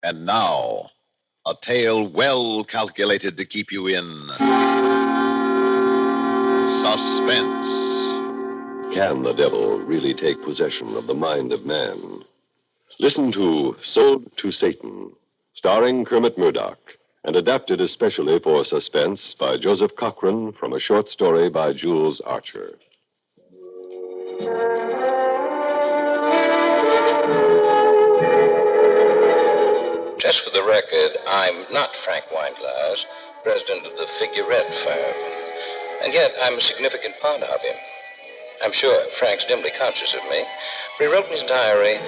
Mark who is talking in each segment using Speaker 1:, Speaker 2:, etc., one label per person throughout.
Speaker 1: And now, a tale well calculated to keep you in suspense.
Speaker 2: Can the devil really take possession of the mind of man? Listen to Sold to Satan, starring Kermit Murdoch, and adapted especially for suspense by Joseph Cochran from a short story by Jules Archer.
Speaker 3: Just for the record, I'm not Frank Weinglass, president of the Figurette firm. And yet, I'm a significant part of him. I'm sure Frank's dimly conscious of me, for he wrote in his diary,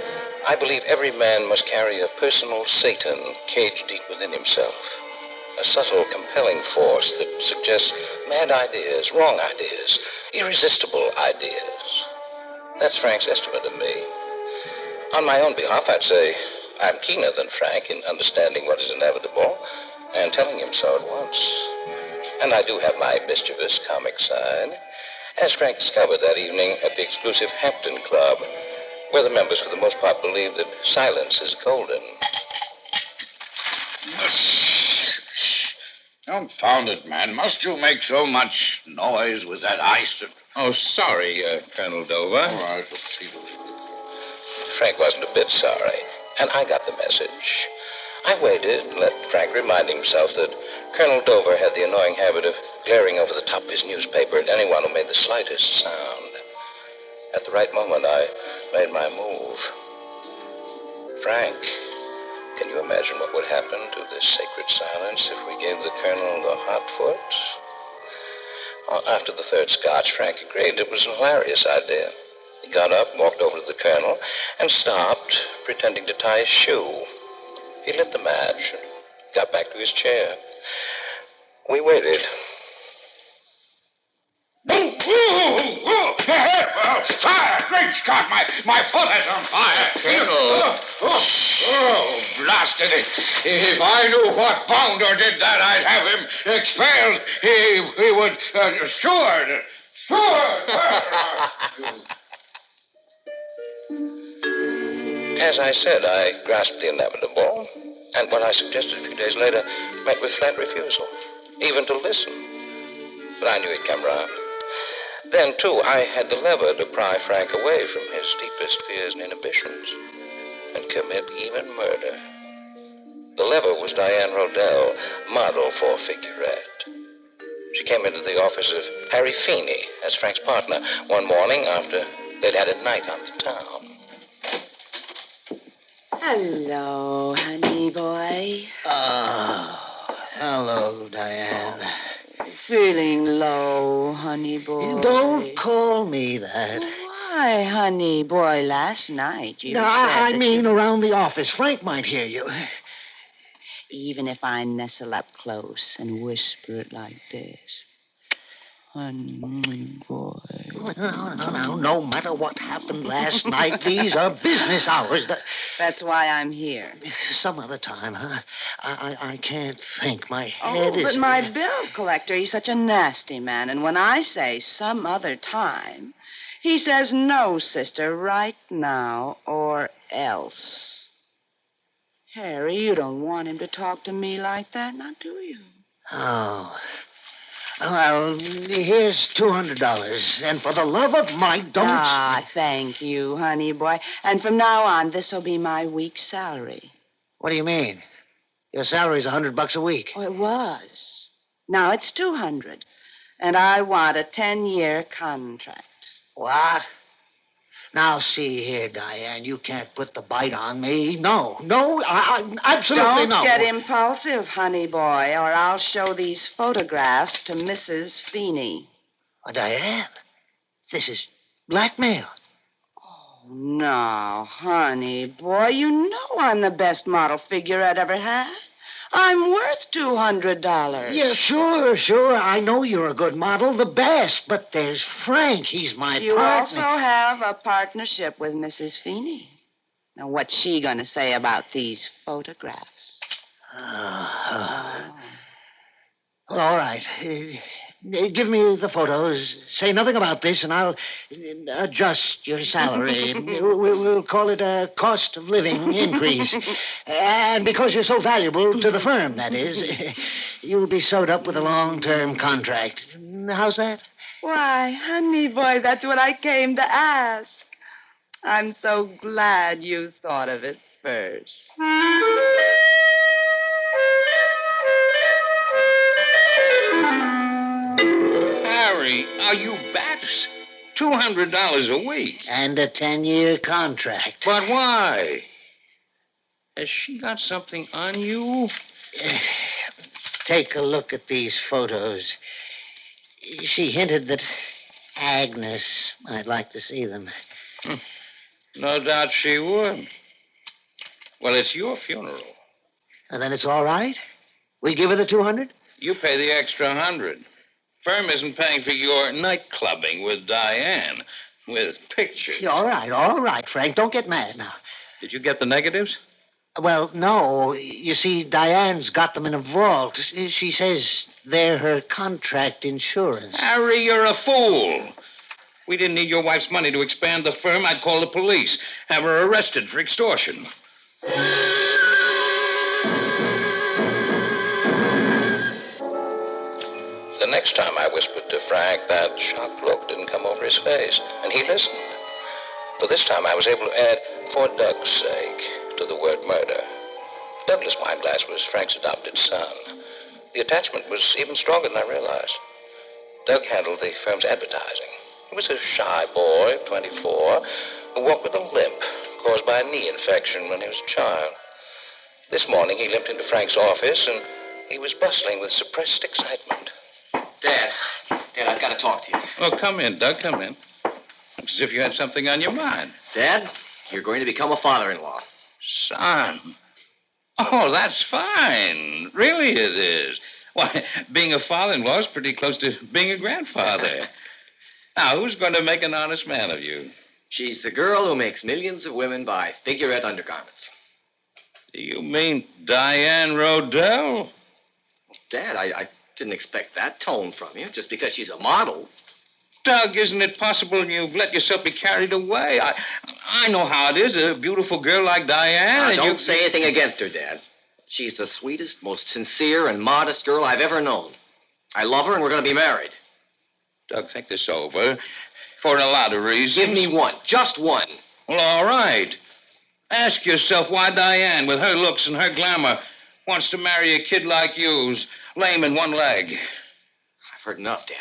Speaker 3: I believe every man must carry a personal Satan caged deep within himself. A subtle, compelling force that suggests mad ideas, wrong ideas, irresistible ideas. That's Frank's estimate of me. On my own behalf, I'd say I'm keener than Frank in understanding what is inevitable and telling him so at once. And I do have my mischievous comic side, as Frank discovered that evening at the exclusive Hampton Club, where the members for the most part believe that silence is golden.
Speaker 4: Confound it, man. Must you make so much noise with that ice?
Speaker 3: Oh, sorry, Colonel Dover.
Speaker 4: All right, let's see.
Speaker 3: Frank wasn't a bit sorry, and I got the message. I waited and let Frank remind himself that Colonel Dover had the annoying habit of glaring over the top of his newspaper at anyone who made the slightest sound. At the right moment, I made my move. Frank, can you imagine what would happen to this sacred silence if we gave the Colonel the hot foot? Well, after the third scotch, Frank agreed it was a hilarious idea. He got up, walked over to the Colonel, and stopped, pretending to tie his shoe. He lit the match and got back to his chair. We waited.
Speaker 4: Fire! Great Scott, my foot is on fire.
Speaker 3: Colonel.
Speaker 4: Oh, blasted it. If I knew what bounder did that, I'd have him expelled. He would... Steward!
Speaker 3: As I said, I grasped the inevitable, and what I suggested a few days later met with flat refusal, even to listen. But I knew he'd come round. Then, too, I had the lever to pry Frank away from his deepest fears and inhibitions and commit even murder. The lever was Diane Rodell, model for Figurette. She came into the office of Harry Feeney as Frank's partner one morning after they'd had a night on the town.
Speaker 5: Hello, honey boy.
Speaker 6: Oh, hello, Diane.
Speaker 5: Feeling low, honey boy.
Speaker 6: Don't call me that.
Speaker 5: Why, honey boy, last night you
Speaker 6: No,
Speaker 5: said
Speaker 6: I
Speaker 5: that
Speaker 6: mean around the office. Frank might hear you.
Speaker 5: even if I nestle up close and whisper it like this. Honey boy.
Speaker 6: No matter what happened last night, these are business hours.
Speaker 5: That's why I'm here.
Speaker 6: Some other time, huh? I can't think. My head is...
Speaker 5: But my bill collector, he's such a nasty man. And when I say some other time, he says no, sister, right now or else. Harry, you don't want him to talk to me like that, now do you?
Speaker 6: Oh. Well, here's $200. And for the love of Mike, don't...
Speaker 5: Ah, thank you, honey boy. And from now on, this'll be my week's salary.
Speaker 6: What do you mean? Your salary's $100 a week.
Speaker 5: Oh, it was. Now it's 200. And I want a 10-year contract.
Speaker 6: What? Now, see here, Diane, you can't put the bite on me. No, I absolutely no.
Speaker 5: Don't get impulsive, honey boy, or I'll show these photographs to Mrs. Feeney.
Speaker 6: Oh, Diane, this is blackmail.
Speaker 5: Oh, no, honey boy, you know I'm the best model figure I'd ever had. I'm worth $200.
Speaker 6: Yeah, sure. I know you're a good model, the best. But there's Frank. He's my
Speaker 5: You
Speaker 6: partner.
Speaker 5: also have a partnership with Mrs. Feeney. Now, what's she going to say about these photographs?
Speaker 6: All right. Give me the photos. Say nothing about this, and I'll adjust your salary. We'll call it a cost of living increase. And because you're so valuable to the firm, that is, you'll be sewed up with a long-term contract. How's that?
Speaker 5: Why, honey boy, that's what I came to ask. I'm so glad you thought of it first.
Speaker 4: Harry, are you bats? $200 a week.
Speaker 6: And a 10-year contract.
Speaker 4: But why? Has she got something on you?
Speaker 6: Take a look at these photos. She hinted that Agnes might like to see them.
Speaker 4: No doubt she would. Well, it's your funeral.
Speaker 6: And then it's all right? We give her the 200?
Speaker 4: You pay the extra 100. Firm isn't paying for your night clubbing with Diane, with pictures.
Speaker 6: Yeah, all right, Frank. Don't get mad now.
Speaker 4: Did you get the negatives?
Speaker 6: Well, no. You see, Diane's got them in a vault. She says they're her contract insurance.
Speaker 4: Harry, you're a fool. We didn't need your wife's money to expand the firm. I'd call the police, have her arrested for extortion.
Speaker 3: The next time I whispered to Frank, that shocked look didn't come over his face, and he listened. But this time I was able to add, for Doug's sake, to the word murder. Douglas Wineglass was Frank's adopted son. The attachment was even stronger than I realized. Doug handled the firm's advertising. He was a shy boy, 24, who walked with a limp caused by a knee infection when he was a child. This morning he limped into Frank's office, and he was bustling with suppressed excitement.
Speaker 7: Dad, I've got to talk to you.
Speaker 4: Oh, come in, Doug, come in. Looks as if you had something on your mind.
Speaker 7: Dad, you're going to become a father-in-law.
Speaker 4: Son. Oh, that's fine. Really it is. Why, being a father-in-law is pretty close to being a grandfather. Now, who's going to make an honest man of you?
Speaker 7: She's the girl who makes millions of women buy figurette undergarments.
Speaker 4: Do you mean Diane Rodell?
Speaker 7: Dad, I didn't expect that tone from you just because she's a model.
Speaker 4: Doug, isn't it possible you've let yourself be carried away? I know how it is, a beautiful girl like Diane.
Speaker 7: Now, don't say anything against her, Dad. She's the sweetest, most sincere, and modest girl I've ever known. I love her, and we're going to be married.
Speaker 4: Doug, think this over. For a lot of reasons.
Speaker 7: Give me one. Just one.
Speaker 4: Well, all right. Ask yourself why Diane, with her looks and her glamour, wants to marry a kid like you who's lame in one leg.
Speaker 7: I've heard enough, Dad.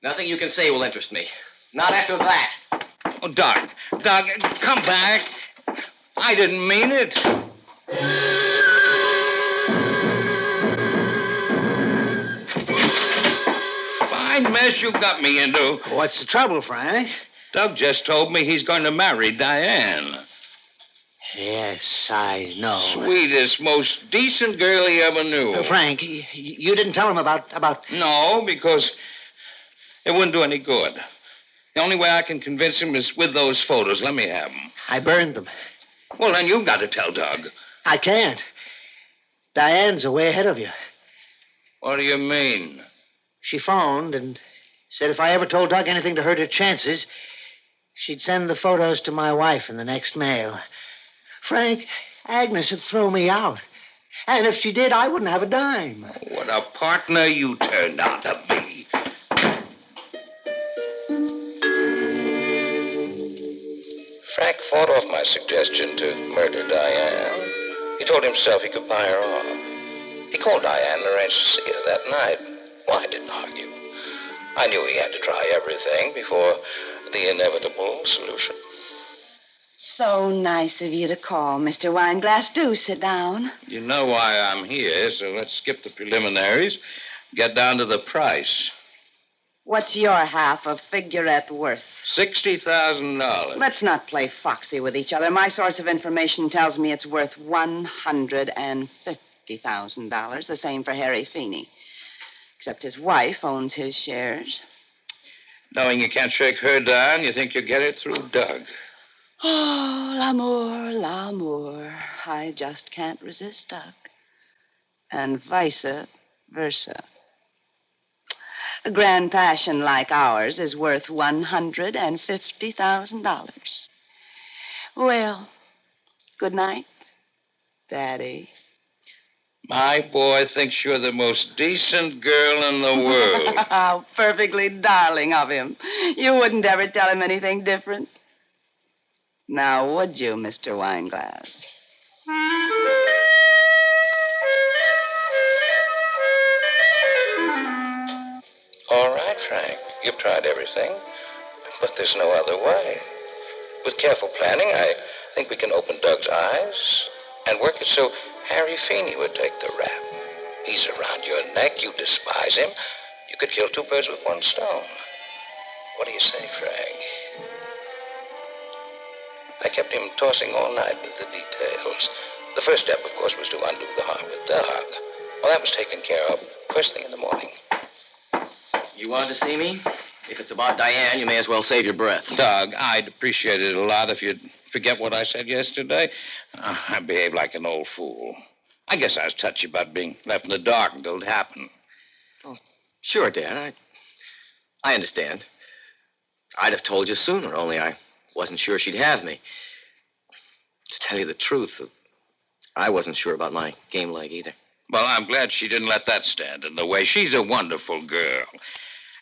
Speaker 7: Nothing you can say will interest me. Not after that.
Speaker 4: Oh, Doug, come back. I didn't mean it. Fine mess you got me into.
Speaker 6: What's the trouble, Frank?
Speaker 4: Doug just told me he's going to marry Diane.
Speaker 6: Yes, I know.
Speaker 4: Sweetest, most decent girl he ever knew.
Speaker 6: Frank, you didn't tell him about...
Speaker 4: No, because it wouldn't do any good. The only way I can convince him is with those photos. Let me have them.
Speaker 6: I burned them.
Speaker 4: Well, then you've got to tell Doug.
Speaker 6: I can't. Diane's way ahead of you.
Speaker 4: What do you mean?
Speaker 6: She phoned and said if I ever told Doug anything to hurt her chances, she'd send the photos to my wife in the next mail. Frank, Agnes would throw me out. And if she did, I wouldn't have a dime.
Speaker 4: What a partner you turned out to be.
Speaker 3: Frank fought off my suggestion to murder Diane. He told himself he could buy her off. He called Diane and arranged to see her that night. Well, I didn't argue. I knew he had to try everything before the inevitable solution.
Speaker 5: So nice of you to call, Mr. Wineglass. Do sit down.
Speaker 4: You know why I'm here, so let's skip the preliminaries. Get down to the price.
Speaker 5: What's your half of figurette worth?
Speaker 4: $60,000.
Speaker 5: Let's not play foxy with each other. My source of information tells me it's worth $150,000. The same for Harry Feeney. Except his wife owns his shares.
Speaker 4: Knowing you can't shake her down, you think you'll get it through Doug.
Speaker 5: Oh, l'amour, l'amour. I just can't resist Doug. And vice versa. A grand passion like ours is worth $150,000. Well, good night, Daddy.
Speaker 4: My boy thinks you're the most decent girl in the world.
Speaker 5: How perfectly darling of him. You wouldn't ever tell him anything different. Now, would you, Mr. Wineglass?
Speaker 3: All right, Frank. You've tried everything, but there's no other way. With careful planning, I think we can open Doug's eyes and work it so Harry Feeney would take the rap. He's around your neck. You despise him. You could kill two birds with one stone. What do you say, Frank? I kept him tossing all night with the details. The first step, of course, was to undo the harm with Doug. Well, that was taken care of first thing in the morning.
Speaker 7: You wanted to see me? If it's about Diane, you may as well save your breath.
Speaker 4: Doug, I'd appreciate it a lot if you'd forget what I said yesterday. I behaved like an old fool. I guess I was touchy about being left in the dark until it happened.
Speaker 7: Oh, sure, Dad. I understand. I'd have told you sooner, only I wasn't sure she'd have me. To tell you the truth, I wasn't sure about my game leg either.
Speaker 4: Well, I'm glad she didn't let that stand in the way. She's a wonderful girl.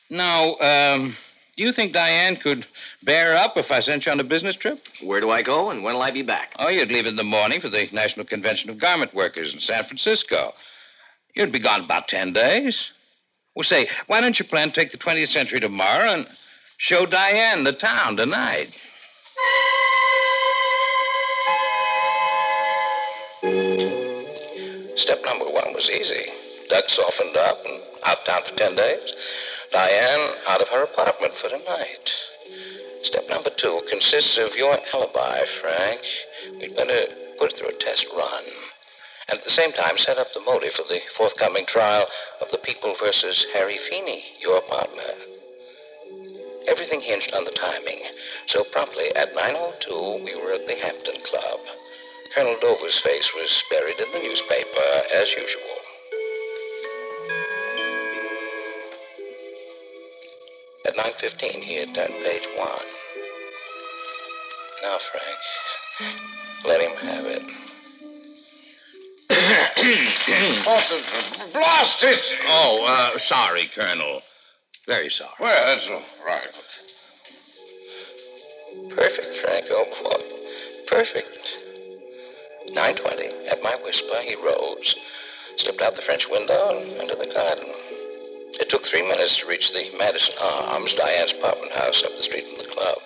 Speaker 4: Now, do you think Diane could bear up if I sent you on a business trip?
Speaker 7: Where do I go, and when'll I be back?
Speaker 4: Oh, you'd leave in the morning for the National Convention of Garment Workers in San Francisco. You'd be gone about 10 days. Well, say, why don't you plan to take the 20th Century tomorrow and show Diane the town tonight?
Speaker 3: Step number one was easy. Doug softened up and out of town for 10 days. Diane out of her apartment for the night. Step number two consists of your alibi, Frank. We'd better put it through a test run. And at the same time, set up the motive for the forthcoming trial of the People versus Harry Feeney, your partner. Everything hinged on the timing. So promptly at 9:02, we were at the Hampton Club. Colonel Dover's face was buried in the newspaper, as usual. At 9:15, he had turned page 1. Now, Frank, let him have it.
Speaker 8: Blast it!
Speaker 4: Oh, sorry, Colonel. Very sorry.
Speaker 8: Well, that's all right.
Speaker 3: Perfect, Frank, oh boy. Perfect. 9:20, at my whisper, he rose, slipped out the French window and into the garden. It took 3 minutes to reach the Madison Arms, Diane's apartment house up the street from the club.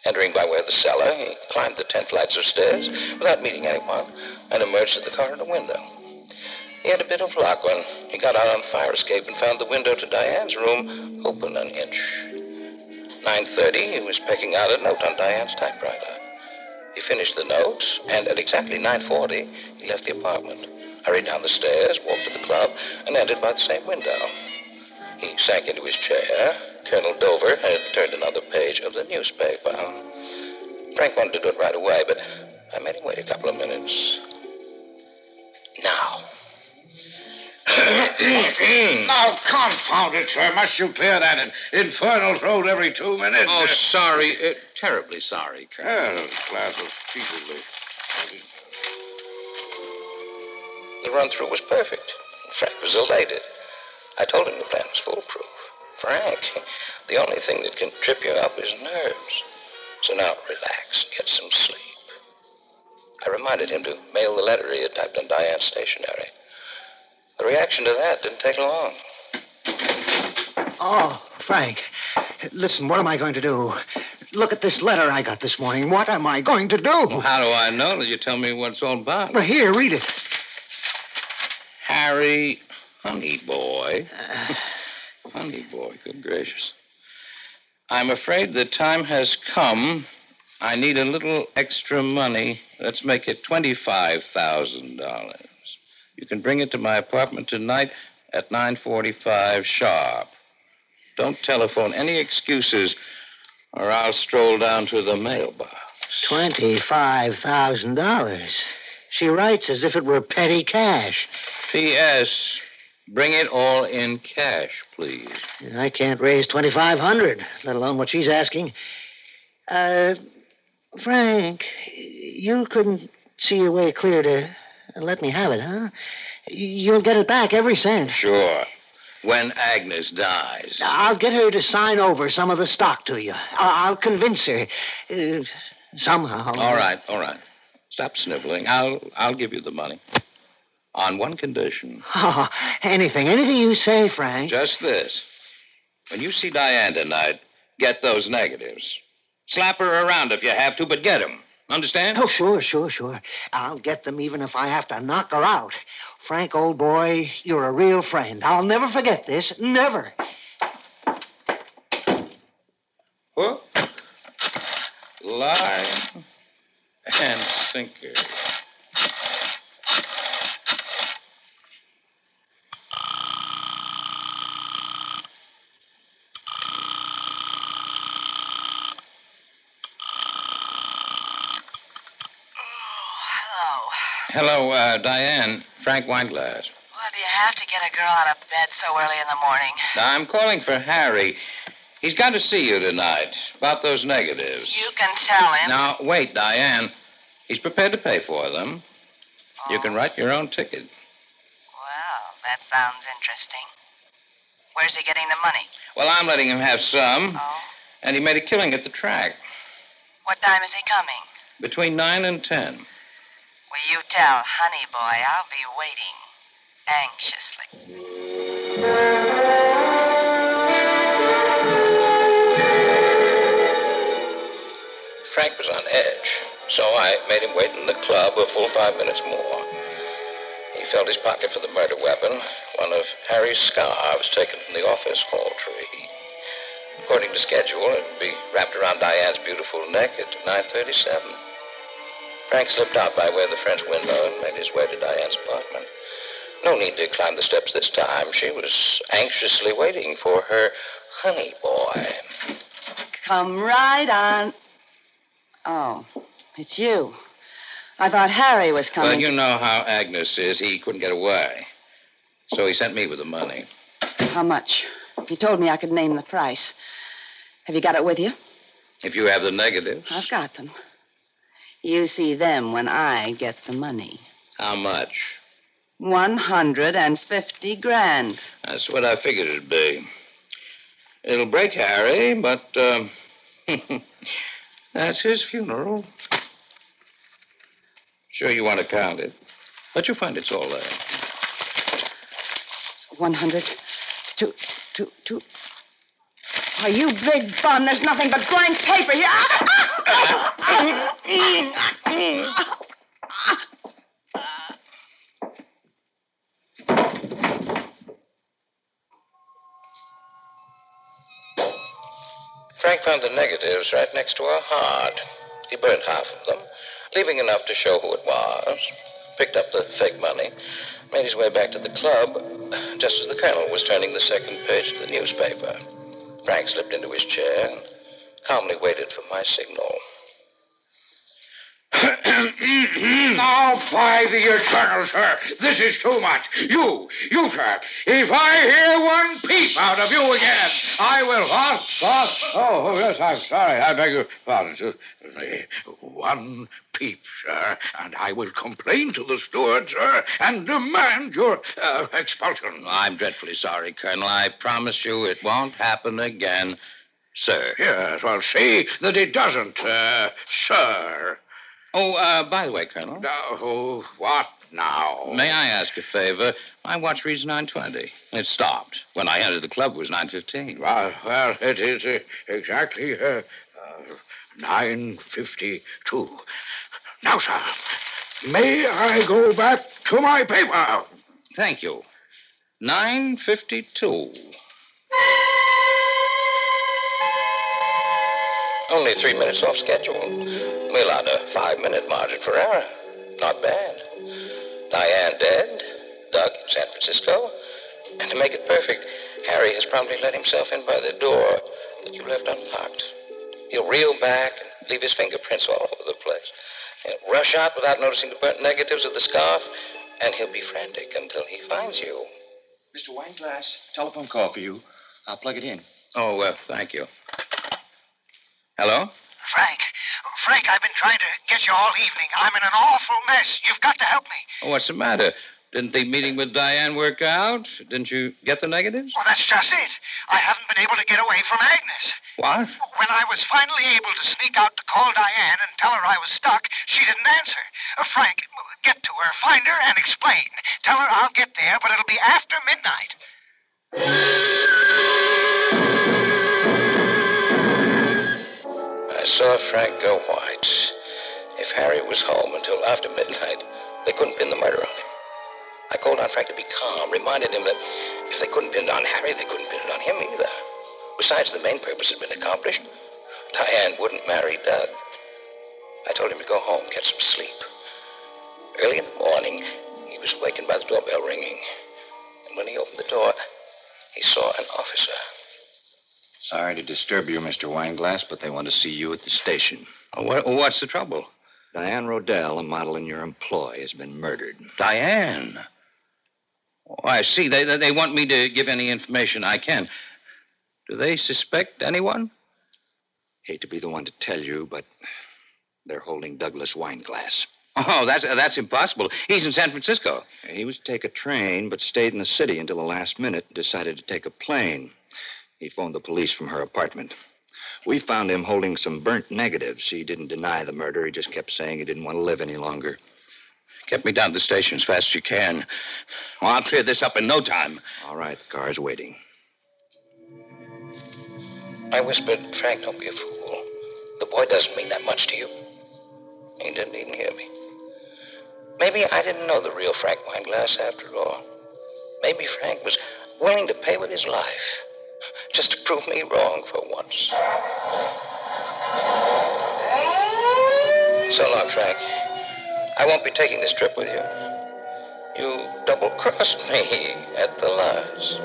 Speaker 3: Entering by way of the cellar, he climbed the 10 flights of stairs without meeting anyone and emerged at the corridor window. He had a bit of luck when he got out on the fire escape and found the window to Diane's room open an inch. 9:30, he was pecking out a note on Diane's typewriter. He finished the note, and at exactly 9:40, he left the apartment, hurried down the stairs, walked to the club, and entered by the same window. He sank into his chair. Colonel Dover had turned another page of the newspaper. Frank wanted to do it right away, but I made him wait a couple of minutes. Now.
Speaker 8: Now, confound it, sir. Must you clear that infernal throat every 2 minutes?
Speaker 4: Oh, sorry. Terribly sorry, Colonel.
Speaker 8: Well, glass of peaceably.
Speaker 3: The run-through was perfect. Frank was elated. I told him the plan was foolproof. Frank, the only thing that can trip you up is nerves. So now relax, get some sleep. I reminded him to mail the letter he had typed on Diane's stationery. The reaction to that didn't take long.
Speaker 6: Oh, Frank, listen, what am I going to do? Look at this letter I got this morning. What am I going to do?
Speaker 4: Well, how do I know that you tell me what it's all about?
Speaker 6: Well, here, read it.
Speaker 4: Harry, honey boy. Honey boy, good gracious. I'm afraid the time has come. I need a little extra money. Let's make it $25,000. You can bring it to my apartment tonight at 9:45 sharp. Don't telephone any excuses, or I'll stroll down to the mailbox.
Speaker 6: $25,000. She writes as if it were petty cash.
Speaker 4: P.S. Bring it all in cash, please.
Speaker 6: I can't raise $2,500, let alone what she's asking. Frank, you couldn't see your way clear to let me have it, huh? You'll get it back, every cent.
Speaker 4: Sure. When Agnes dies.
Speaker 6: I'll get her to sign over some of the stock to you. I'll convince her. Somehow.
Speaker 4: All right. Stop sniveling. I'll give you the money. On one condition.
Speaker 6: Oh, anything you say, Frank.
Speaker 4: Just this. When you see Diane tonight, get those negatives. Slap her around if you have to, but get them. Understand?
Speaker 6: Oh, sure. I'll get them even if I have to knock her out. Frank, old boy, you're a real friend. I'll never forget this. Never.
Speaker 4: Hook, line, and sinker. Hello, Diane. Frank Wineglass.
Speaker 5: Well, do you have to get a girl out of bed so early in the morning?
Speaker 4: I'm calling for Harry. He's got to see you tonight about those negatives.
Speaker 5: You can tell him.
Speaker 4: Now, wait, Diane. He's prepared to pay for them.
Speaker 5: Oh.
Speaker 4: You can write your own ticket.
Speaker 5: Well, that sounds interesting. Where's he getting the money?
Speaker 4: Well, I'm letting him have some.
Speaker 5: Oh?
Speaker 4: And he made a killing at the track.
Speaker 5: What time is he coming?
Speaker 4: Between 9 and 10.
Speaker 5: Will you tell Honey Boy I'll be waiting anxiously.
Speaker 3: Frank was on edge, so I made him wait in the club a full 5 minutes more. He felt his pocket for the murder weapon, one of Harry's scarves taken from the office hall tree. According to schedule, it would be wrapped around Diane's beautiful neck at 9:37. Frank slipped out by way of the French window and made his way to Diane's apartment. No need to climb the steps this time. She was anxiously waiting for her honey boy.
Speaker 5: Come right on. Oh, it's you. I thought Harry was coming.
Speaker 4: Well, you know how Agnes is. He couldn't get away. So he sent me with the money.
Speaker 5: How much? He told me I could name the price. Have you got it with you?
Speaker 4: If you have the negatives.
Speaker 5: I've got them. You see them when I get the money.
Speaker 4: How much?
Speaker 5: 150 grand.
Speaker 4: That's what I figured it'd be. It'll break Harry, but that's his funeral. Sure you want to count it, but you'll find it's all there.
Speaker 5: 100, two. Oh, you big bum. There's nothing but blank paper here.
Speaker 3: Frank found the negatives right next to her heart. He burned half of them, leaving enough to show who it was. Picked up the fake money, made his way back to the club, just as the colonel was turning the second page of the newspaper. Frank slipped into his chair and calmly waited for my signal.
Speaker 8: Now, by the eternal, sir, this is too much. You, sir, if I hear one peep out of you again, I will... Oh, yes, I'm sorry. I beg your pardon. One peep, sir, and I will complain to the steward, sir, and demand your expulsion.
Speaker 4: I'm dreadfully sorry, Colonel. I promise you it won't happen again, sir.
Speaker 8: Yes, well, see that it doesn't, sir.
Speaker 4: Oh, by the way, Colonel.
Speaker 8: Oh, what now?
Speaker 4: May I ask a favor? My watch reads 9:20. It stopped. When I entered the club, it was 9:15.
Speaker 8: Well, it is exactly 9:52. Now, sir, may I go back to my paper?
Speaker 4: Thank you. 9:52.
Speaker 3: Only 3 minutes off schedule. We allowed a 5-minute margin for error. Not bad. Diane dead, Doug in San Francisco, and to make it perfect, Harry has promptly let himself in by the door that you left unlocked. He'll reel back and leave his fingerprints all over the place. He'll rush out without noticing the burnt negatives of the scarf, and he'll be frantic until he finds you.
Speaker 9: Mr. Wineglass, telephone call for you. I'll plug it in.
Speaker 4: Oh, thank you. Hello?
Speaker 6: Frank, I've been trying to get you all evening. I'm in an awful mess. You've got to help me.
Speaker 4: Oh, what's the matter? Didn't the meeting with Diane work out? Didn't you get the negatives?
Speaker 6: Well, that's just it. I haven't been able to get away from Agnes.
Speaker 4: What?
Speaker 6: When I was finally able to sneak out to call Diane and tell her I was stuck, she didn't answer. Frank, get to her, find her, and explain. Tell her I'll get there, but it'll be after midnight.
Speaker 3: I saw Frank go white. If Harry was home until after midnight, they couldn't pin the murder on him. I called on Frank to be calm, reminded him that if they couldn't pin it on Harry, they couldn't pin it on him either. Besides, the main purpose had been accomplished. Diane wouldn't marry Doug. I told him to go home, get some sleep. Early in the morning, he was awakened by the doorbell ringing. And when he opened the door, he saw an officer.
Speaker 9: Sorry to disturb you, Mr. Wineglass, but they want to see you at the station.
Speaker 4: What's the trouble?
Speaker 9: Diane Rodell, a model in your employ, has been murdered.
Speaker 4: Diane? Oh, I see. They want me to give any information I can. Do they suspect anyone?
Speaker 9: Hate to be the one to tell you, but they're holding Douglas Wineglass.
Speaker 4: Oh, that's impossible. He's in San Francisco.
Speaker 9: He was to take a train, but stayed in the city until the last minute and decided to take a plane. He phoned the police from her apartment. We found him holding some burnt negatives. He didn't deny the murder. He just kept saying he didn't want to live any longer.
Speaker 4: Get me down to the station as fast as you can. Oh, I'll clear this up in no time.
Speaker 9: All right, the car's waiting.
Speaker 3: I whispered, Frank, don't be a fool. The boy doesn't mean that much to you. He didn't even hear me. Maybe I didn't know the real Frank Wineglass after all. Maybe Frank was willing to pay with his life just to prove me wrong for once. So long, Frank. I won't be taking this trip with you. You double-crossed me at the last.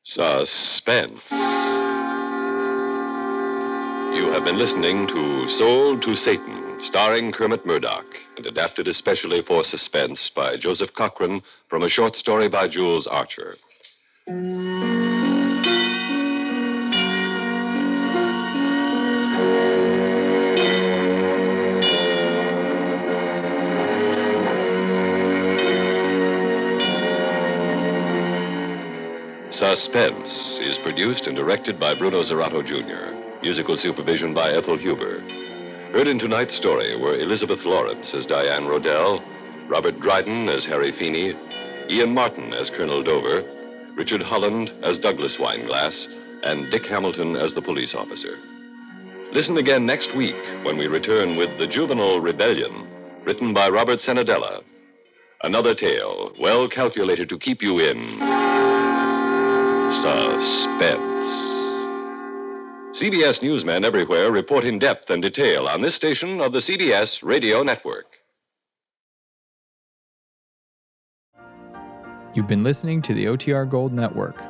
Speaker 2: Suspense. You have been listening to Sold to Satan, starring Kermit Murdoch, and adapted especially for suspense by Joseph Cochran from a short story by Jules Archer. Suspense is produced and directed by Bruno Zerato, Jr., musical supervision by Ethel Huber. Heard in tonight's story were Elizabeth Lawrence as Diane Rodell, Robert Dryden as Harry Feeney, Ian Martin as Colonel Dover, Richard Holland as Douglas Wineglass, and Dick Hamilton as the police officer. Listen again next week when we return with The Juvenile Rebellion, written by Robert Senadella. Another tale well calculated to keep you in suspense. CBS newsmen everywhere report in depth and detail on this station of the CBS Radio Network.
Speaker 10: You've been listening to the OTR Gold Network.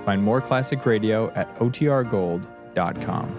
Speaker 10: Find more classic radio at otrgold.com.